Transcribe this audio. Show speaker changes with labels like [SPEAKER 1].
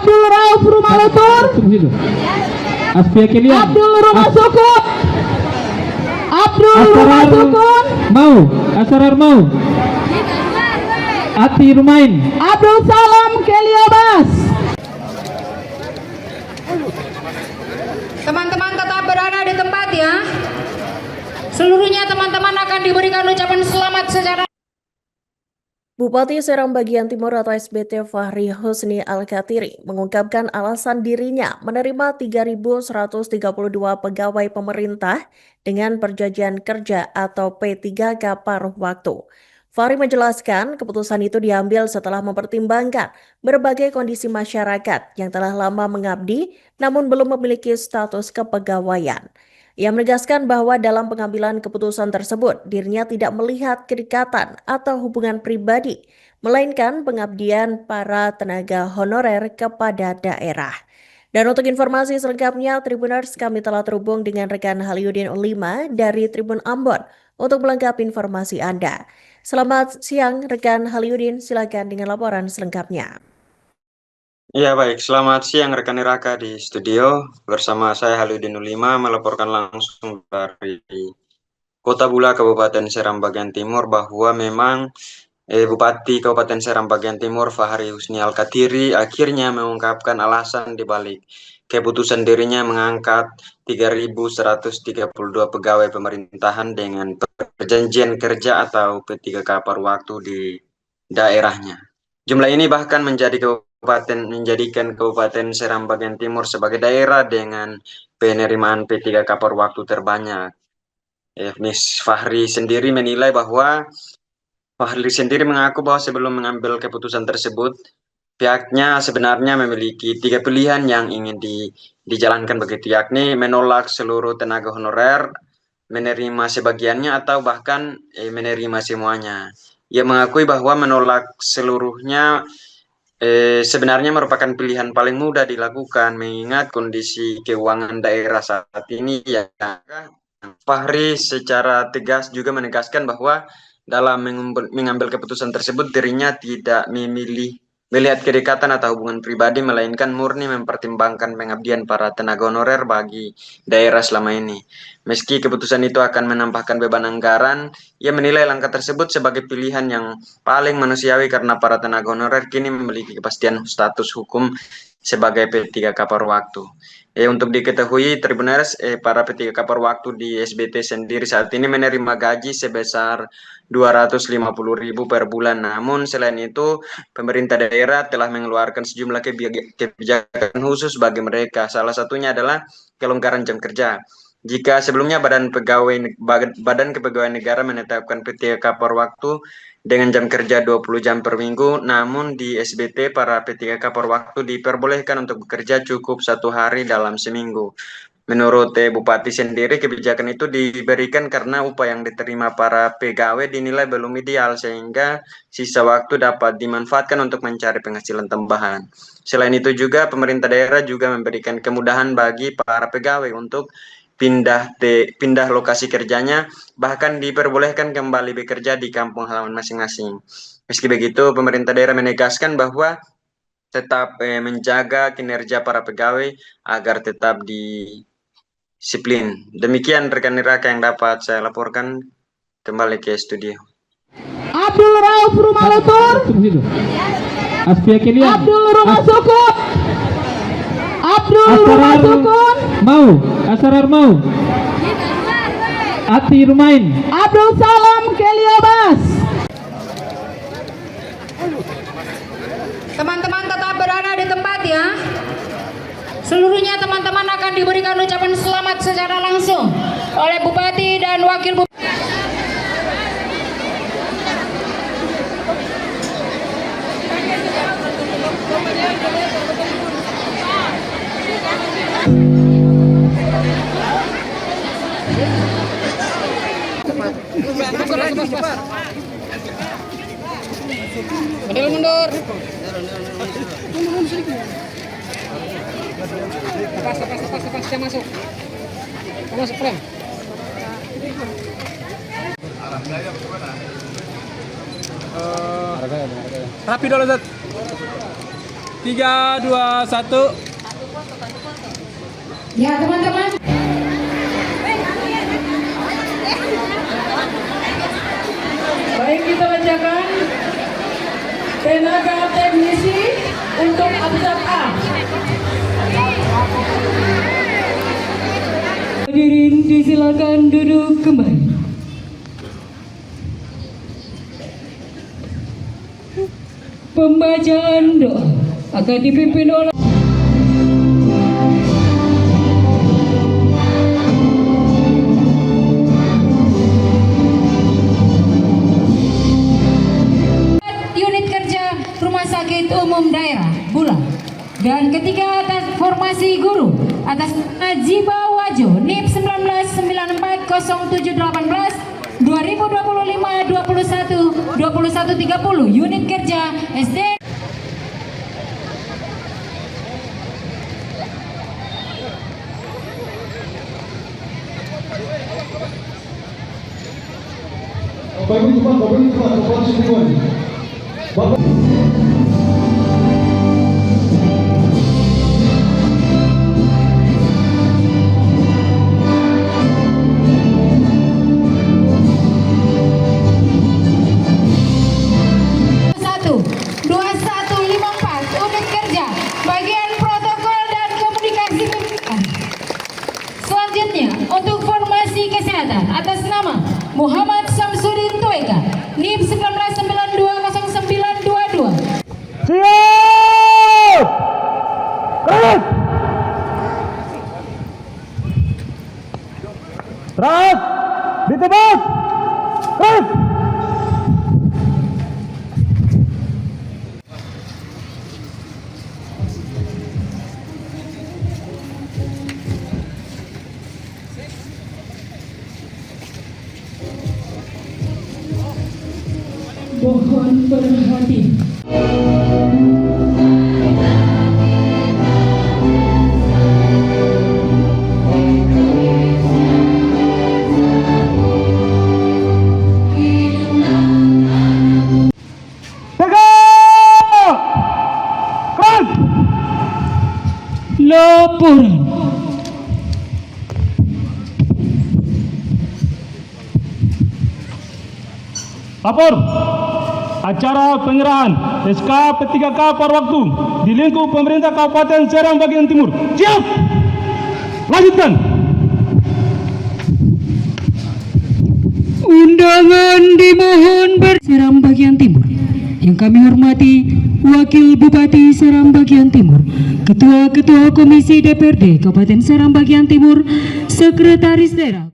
[SPEAKER 1] Abdul Rauf Rumah Lutur,
[SPEAKER 2] Aspia Kilian,
[SPEAKER 1] Abdul Rumah Sukun, Abdul Rumah Sukun,
[SPEAKER 2] mau, Asarar mau, Ati Rumain,
[SPEAKER 1] Abdul Salam Keliobas.
[SPEAKER 3] Teman-teman tetap berada di tempat ya. Seluruhnya teman-teman akan diberikan ucapan selamat secara.
[SPEAKER 4] Bupati Seram Bagian Timur atau SBT Fahri Husni Al-Khatiri mengungkapkan alasan dirinya menerima 3.132 pegawai pemerintah dengan perjanjian kerja atau P3K paruh waktu. Fahri menjelaskan keputusan itu diambil setelah mempertimbangkan berbagai kondisi masyarakat yang telah lama mengabdi namun belum memiliki status kepegawaian. Ia menegaskan bahwa dalam pengambilan keputusan tersebut, dirinya tidak melihat kedekatan atau hubungan pribadi, melainkan pengabdian para tenaga honorer kepada daerah. Dan untuk informasi selengkapnya, Tribuners, kami telah terhubung dengan rekan Haliudin Ulima dari Tribun Ambon untuk melengkapi informasi Anda. Selamat siang, rekan Haliudin, silakan dengan laporan selengkapnya.
[SPEAKER 5] Ya baik, selamat siang rekan Raka di studio. Bersama saya Haludin Ulima melaporkan langsung dari Kota Bula, Kabupaten Seram Bagian Timur bahwa memang Bupati Kabupaten Seram Bagian Timur Fahri Husni Al-Khatiri akhirnya mengungkapkan alasan dibalik keputusan dirinya mengangkat 3.132 pegawai pemerintahan dengan perjanjian kerja atau P3K paruh waktu di daerahnya. Jumlah ini bahkan menjadikan Kabupaten Seram Bagian Timur sebagai daerah dengan penerimaan P3K paruh waktu terbanyak. Miss Fahri sendiri menilai bahwa Fahri sendiri mengaku bahwa sebelum mengambil keputusan tersebut, pihaknya sebenarnya memiliki 3 pilihan yang ingin dijalankan begitu, yakni menolak seluruh tenaga honorer, menerima sebagiannya, atau bahkan menerima semuanya. Ia mengakui bahwa menolak seluruhnya sebenarnya merupakan pilihan paling mudah dilakukan mengingat kondisi keuangan daerah saat ini. Ya, Fahri secara tegas juga menegaskan bahwa dalam mengambil keputusan tersebut dirinya tidak melihat kedekatan atau hubungan pribadi, melainkan murni mempertimbangkan pengabdian para tenaga honorer bagi daerah selama ini. Meski keputusan itu akan menambahkan beban anggaran, ia menilai langkah tersebut sebagai pilihan yang paling manusiawi karena para tenaga honorer kini memiliki kepastian status hukum sebagai P3K paruh waktu. Untuk diketahui Tribuners, para P3K paruh waktu di SBT sendiri saat ini menerima gaji sebesar 250.000 per bulan. Namun selain itu, pemerintah daerah telah mengeluarkan sejumlah kebijakan khusus bagi mereka. Salah satunya adalah kelonggaran jam kerja. Jika sebelumnya Badan Kepegawaian Negara menetapkan P3K paruh waktu dengan jam kerja 20 jam per minggu, namun di SBT para P3K paruh waktu diperbolehkan untuk bekerja cukup 1 hari dalam seminggu. Menurut Bupati sendiri, kebijakan itu diberikan karena upah yang diterima para pegawai dinilai belum ideal sehingga sisa waktu dapat dimanfaatkan untuk mencari penghasilan tambahan. Selain itu juga pemerintah daerah juga memberikan kemudahan bagi para pegawai untuk pindah lokasi kerjanya, bahkan diperbolehkan kembali bekerja di kampung halaman masing-masing. Meski begitu, pemerintah daerah menegaskan bahwa tetap menjaga kinerja para pegawai agar tetap disiplin. Demikian rekan Raka yang dapat saya laporkan. Kembali ke studio.
[SPEAKER 1] Abdul Rauf Rumah Lutur,
[SPEAKER 2] Aspia Kilian,
[SPEAKER 1] Abdul Rumah Sukun, Abdul Rumah Sukun,
[SPEAKER 2] mau, Asarar mau, Ati Rumain,
[SPEAKER 1] Abdul Salam Keliobas.
[SPEAKER 3] Teman-teman tetap berada di tempat ya. Seluruhnya teman-teman akan diberikan ucapan selamat secara langsung oleh Bupati dan Wakil Bupati. Mundur. Lepas, kita masuk. Masuk frame.
[SPEAKER 2] Rapi dulu, Zat.
[SPEAKER 6] 3, 2, 1.
[SPEAKER 3] Ya teman-teman.
[SPEAKER 1] Baik, kita bacakan tenaga teknisi untuk abjad A. Hadirin disilakan duduk kembali. Pembacaan doa akan dipimpin oleh
[SPEAKER 3] Unit kerja Rumah Sakit Umum Daerah Bulang. Dan ketiga atas formasi guru atas Najiba Wajo NIP 19940718 2025 21 2130 unit kerja SD. Unit kerja bagian protokol dan komunikasi pimpinan. Selanjutnya untuk formasi kesehatan atas nama Muhammad Samsudin Toeka NIP 19920922.
[SPEAKER 6] Siap! Gerak! Gerak! Di tempat! Gerak!
[SPEAKER 1] mohon berhati. Laporan.
[SPEAKER 6] Lapor, acara penyerahan SK P3K per waktu di lingkup pemerintah Kabupaten Serang bagian timur. Siap! Lanjutkan.
[SPEAKER 1] Undangan dimohon Seram bagian timur. Yang kami hormati Wakil Bupati Seram bagian timur, Ketua-Ketua Komisi DPRD Kabupaten Seram bagian timur, Sekretaris Daerah.